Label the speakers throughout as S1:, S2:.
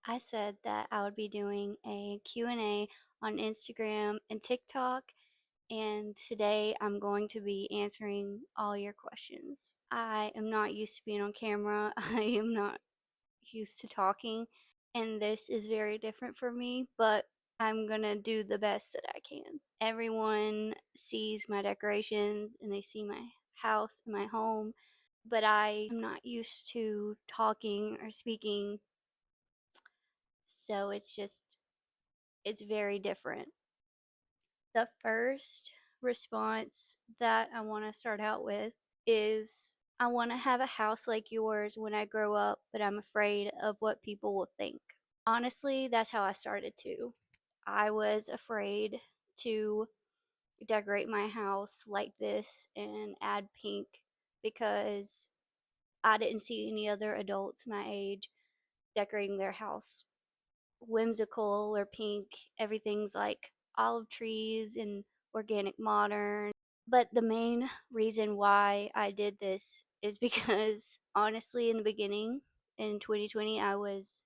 S1: I said that I would be doing a Q&A on Instagram and TikTok, and today I'm going to be answering all your questions. I am not used to being on camera. I am not used to talking, and this is very different for me, but I'm gonna do the best that I can. Everyone sees my decorations and they see my house and my home, but I am not used to talking or speaking, so it's very different. The first response that I want to start out with is I want to have a house like yours when I grow up, but I'm afraid of what people will think. Honestly, that's how I started too. I was afraid to decorate my house like this and add pink because I didn't see any other adults my age decorating their house whimsical or pink. Everything's like olive trees and organic modern. But the main reason why I did this is because honestly, in the beginning, in 2020, I was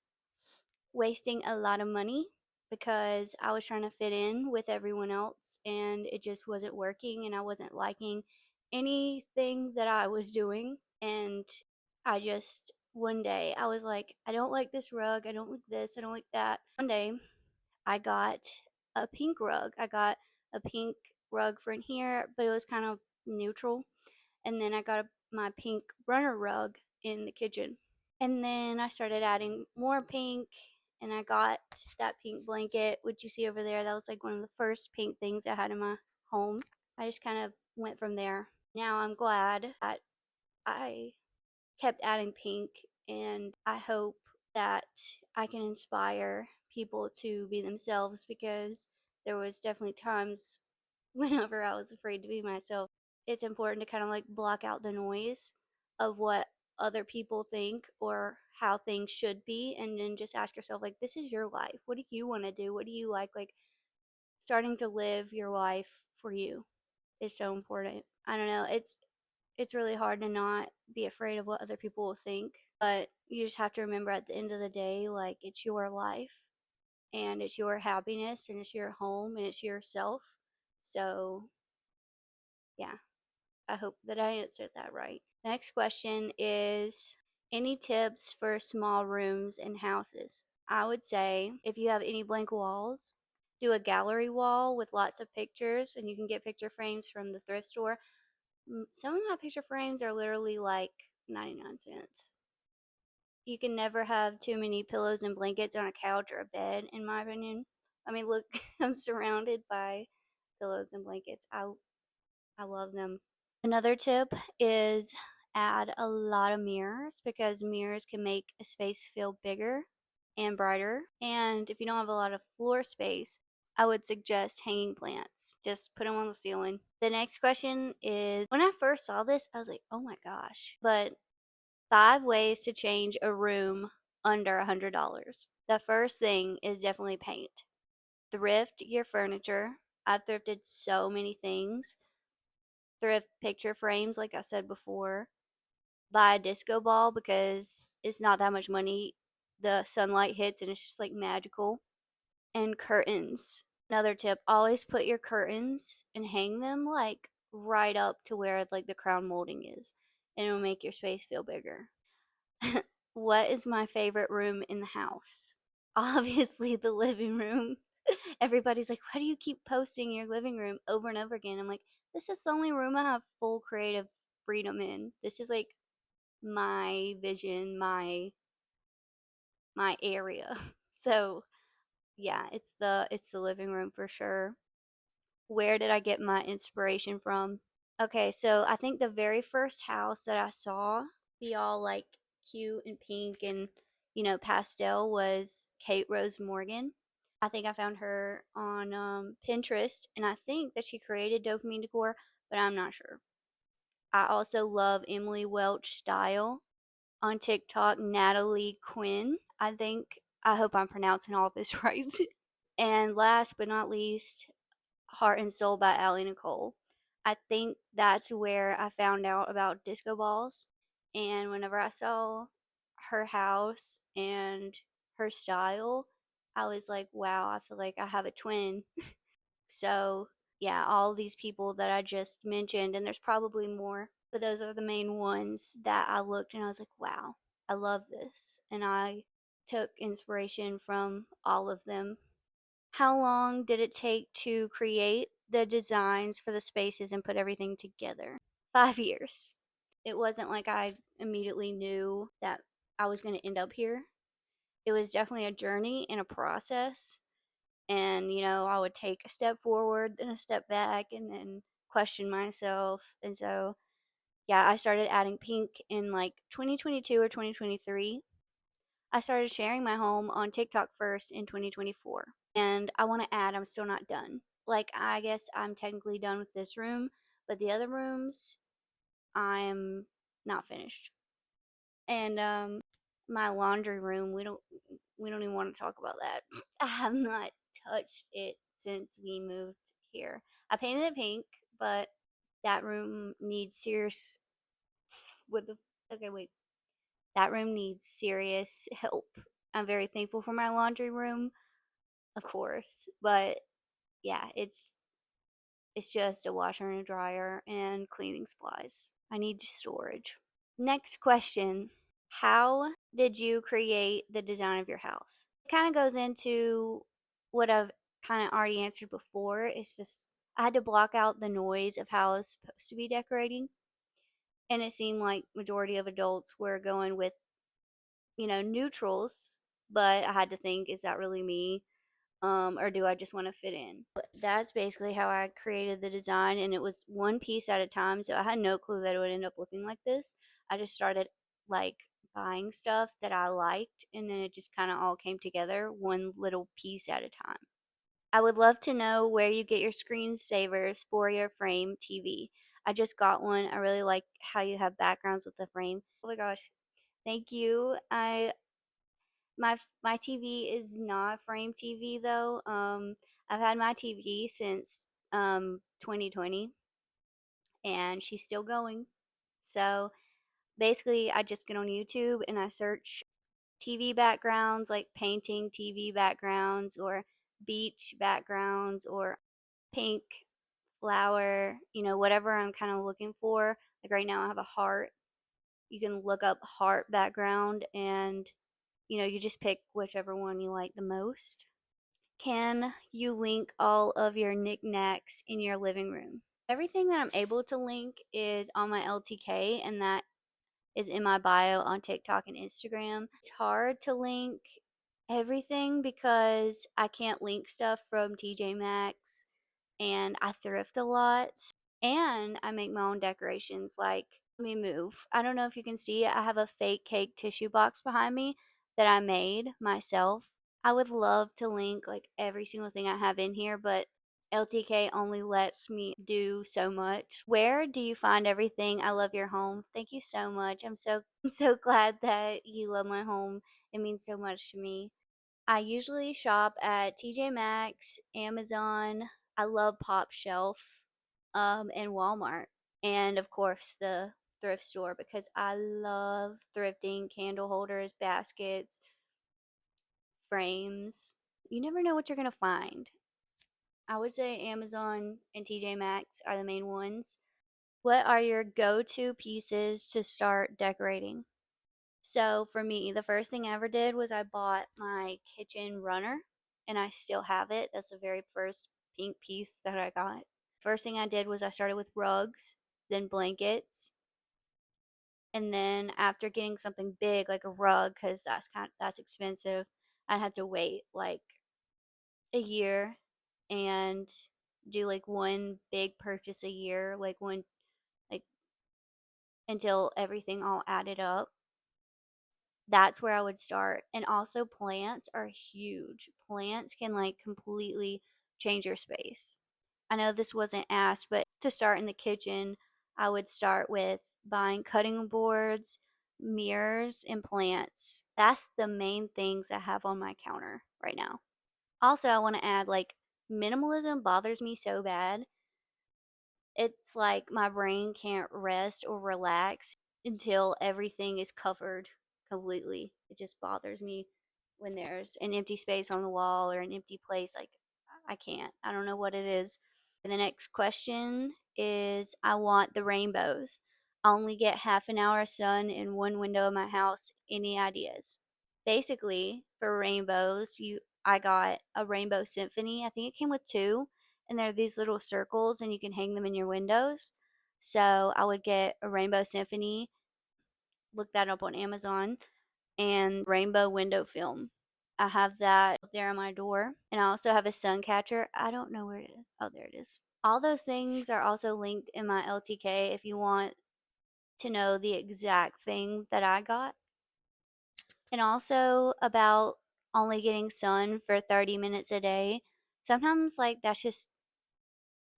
S1: wasting a lot of money because I was trying to fit in with everyone else and it just wasn't working and I wasn't liking anything that I was doing. And I just, one day, I was like, I don't like this rug. I don't like this. I don't like that. One day, I got a pink rug. I got a pink rug for in here, but it was kind of neutral. And then I got my pink runner rug in the kitchen. And then I started adding more pink, and I got that pink blanket, which you see over there. That was like one of the first pink things I had in my home. I just kind of went from there. Now I'm glad that I kept adding pink, and I hope that I can inspire people to be themselves because there was definitely times whenever I was afraid to be myself. It's important to kind of like block out the noise of what other people think or how things should be, and then just ask yourself, like, this is your life. What do you want to do? What do you like? Like, starting to live your life for you is so important. I don't know. It's really hard to not be afraid of what other people will think, but you just have to remember at the end of the day, like, it's your life and it's your happiness and it's your home and it's yourself. So, yeah, I hope that I answered that right. The next question is any tips for small rooms and houses? I would say if you have any blank walls, do a gallery wall with lots of pictures, and you can get picture frames from the thrift store. Some of my picture frames are literally like 99 cents. You can never have too many pillows and blankets on a couch or a bed, in my opinion. I mean, look, I'm surrounded by pillows and blankets. I love them. Another tip is add a lot of mirrors because mirrors can make a space feel bigger and brighter. And if you don't have a lot of floor space, I would suggest hanging plants. Just put them on the ceiling. The next question is when I first saw this, I was like, oh my gosh. But 5 ways to change a room under $100. The first thing is definitely paint. Thrift your furniture. I've thrifted so many things. Thrift picture frames, like I said before. Buy a disco ball because it's not that much money. The sunlight hits and it's just like magical. And curtains. Another tip, always put your curtains and hang them like right up to where like the crown molding is, and it'll make your space feel bigger. What is my favorite room in the house? Obviously, the living room. Everybody's like, why do you keep posting your living room over and over again? I'm like, this is the only room I have full creative freedom in. This is like my vision, my area. So yeah, it's the living room for sure. Where did I get my inspiration from? Okay, so I think the very first house that I saw be all like cute and pink and pastel was Kate Rose Morgan. I think I found her on Pinterest, and I think that she created Dopamine Decor, but I'm not sure. I also love Emily Welch Style on TikTok, Natalie Quinn. I hope I'm pronouncing all this right. And last but not least, Heart and Soul by Allie Nicole. I think that's where I found out about disco balls. And whenever I saw her house and her style, I was like, wow, I feel like I have a twin. So, yeah, all these people that I just mentioned, and there's probably more, but those are the main ones that I looked and I was like, wow, I love this. And I took inspiration from all of them. How long did it take to create the designs for the spaces and put everything together? 5 years. It wasn't like I immediately knew that I was going to end up here. It was definitely a journey and a process. And, I would take a step forward, then a step back, and then question myself. And so, yeah, I started adding pink in like 2022 or 2023. I started sharing my home on TikTok first in 2024. And I want to add, I'm still not done. Like, I guess I'm technically done with this room, but the other rooms, I'm not finished. And my laundry room, we don't even want to talk about that. I have not touched it since we moved here. I painted it pink, but that room needs serious with the okay, wait. That room needs serious help. I'm very thankful for my laundry room, of course, but yeah, it's just a washer and a dryer and cleaning supplies. I need storage. Next question. How did you create the design of your house? It kind of goes into what I've kind of already answered before. It's just I had to block out the noise of how I was supposed to be decorating. And it seemed like majority of adults were going with, neutrals, but I had to think, is that really me? Or do I just want to fit in? But that's basically how I created the design, and it was one piece at a time. So I had no clue that it would end up looking like this. I just started like buying stuff that I liked, and then it just kind of all came together one little piece at a time. I would love to know where you get your screensavers for your frame TV. I just got one. I really like how you have backgrounds with the frame. Oh my gosh. Thank you. My TV is not frame TV though. I've had my TV since 2020 and she's still going. So basically I just get on YouTube and I search TV backgrounds like painting TV backgrounds or beach backgrounds or pink flower, whatever I'm kind of looking for. Like right now I have a heart. You can look up heart background and you just pick whichever one you like the most. Can you link all of your knickknacks in your living room? Everything that I'm able to link is on my LTK, and that is in my bio on TikTok and Instagram. It's hard to link everything because I can't link stuff from TJ Maxx, and I thrift a lot, and I make my own decorations. Like, let me move. I don't know if you can see it. I have a fake cake tissue box behind me that I made myself. I would love to link like every single thing I have in here, but LTK only lets me do so much. Where do you find everything? I love your home. Thank you so much. I'm so I'm so glad that you love my home. It means so much to me. I usually shop at TJ Maxx, Amazon. I love Pop Shelf, and Walmart, and of course the thrift store because I love thrifting candle holders, baskets, frames. You never know what you're gonna find. I would say Amazon and TJ Maxx are the main ones. What are your go-to pieces to start decorating? So for me, the first thing I ever did was I bought my kitchen runner and I still have it. That's the very first pink piece that I got. First thing I did was I started with rugs, then blankets, and then after getting something big like a rug cuz that's expensive, I'd have to wait like a year and do like one big purchase a year, like one like until everything all added up. That's where I would start. And also plants are huge. Plants can like completely change your space. I know this wasn't asked, but to start in the kitchen, I would start with buying cutting boards, mirrors, and plants. That's the main things I have on my counter right now. Also, I want to add like minimalism bothers me so bad. It's like my brain can't rest or relax until everything is covered completely. It just bothers me when there's an empty space on the wall or an empty place. Like, I can't. I don't know what it is. And the next question is I want the rainbows. I only get half an hour of sun in one window of my house. Any ideas? Basically, for rainbows, I got a rainbow symphony. I think it came with two, and they're these little circles, and you can hang them in your windows. So I would get a rainbow symphony, look that up on Amazon, and rainbow window film. I have that up there on my door. And I also have a sun catcher. I don't know where it is. Oh, there it is. All those things are also linked in my LTK if you want to know the exact thing that I got. And also about only getting sun for 30 minutes a day. Sometimes like that's just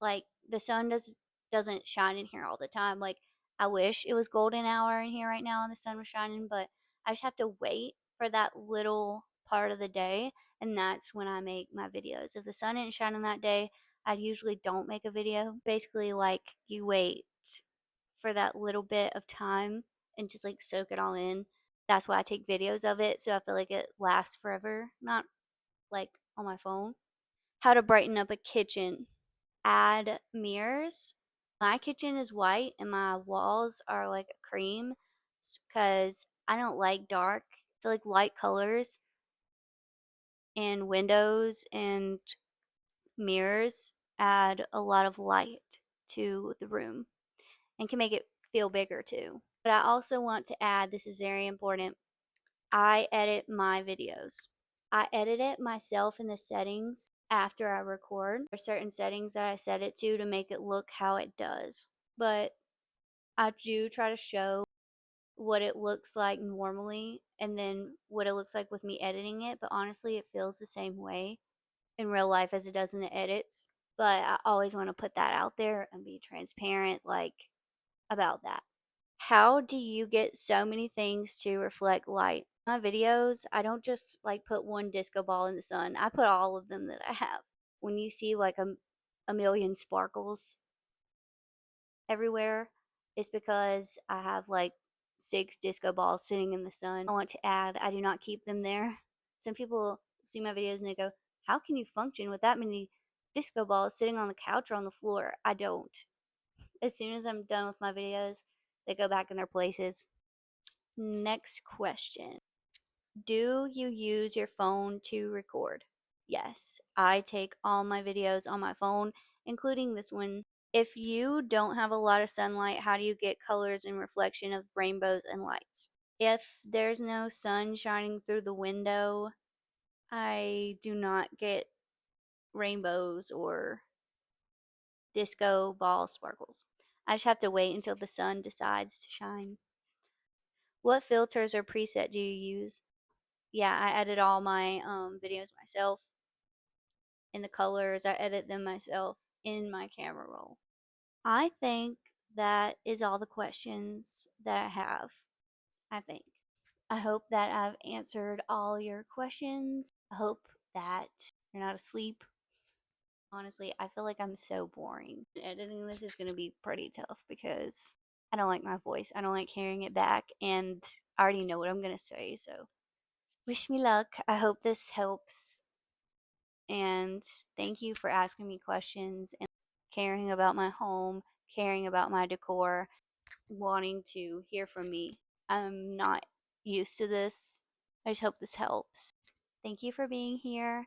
S1: like the sun doesn't shine in here all the time. Like I wish it was golden hour in here right now and the sun was shining, but I just have to wait for that little part of the day, and that's when I make my videos. If the sun isn't shining that day, I usually don't make a video. Basically, like you wait for that little bit of time and just like soak it all in. That's why I take videos of it, so I feel like it lasts forever, not like on my phone. How to brighten up a kitchen. Add mirrors. My kitchen is white and my walls are like a cream because I don't like dark. I feel like light colors and windows and mirrors add a lot of light to the room and can make it feel bigger too. But I also want to add, this is very important, I edit my videos. I edit it myself in the settings after I record. There are certain settings that I set it to make it look how it does. But I do try to show what it looks like normally and then what it looks like with me editing it. But honestly, it feels the same way in real life as it does in the edits. But I always want to put that out there and be transparent, like, about that. How do you get so many things to reflect light? My videos, I don't just like put one disco ball in the sun. I put all of them that I have. When you see like a million sparkles everywhere, it's because I have like 6 disco balls sitting in the sun. I want to add, I do not keep them there. Some people see my videos and they go, how can you function with that many disco balls sitting on the couch or on the floor? I don't. As soon as I'm done with my videos, they go back in their places. Next question. Do you use your phone to record? Yes, I take all my videos on my phone, including this one. If you don't have a lot of sunlight, how do you get colors and reflection of rainbows and lights? If there's no sun shining through the window, I do not get rainbows or disco ball sparkles. I just have to wait until the sun decides to shine. What filters or preset do you use? Yeah, I edit all my videos myself. In the colors, I edit them myself in my camera roll. I think that is all the questions that I have. I think. I hope that I've answered all your questions. I hope that you're not asleep. Honestly, I feel like I'm so boring. Editing this is going to be pretty tough because I don't like my voice. I don't like hearing it back, and I already know what I'm going to say. So, wish me luck. I hope this helps. And thank you for asking me questions and caring about my home, caring about my decor, wanting to hear from me. I'm not used to this. I just hope this helps. Thank you for being here,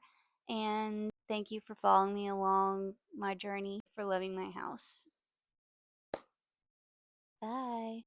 S1: and thank you for following me along my journey for loving my house. Bye.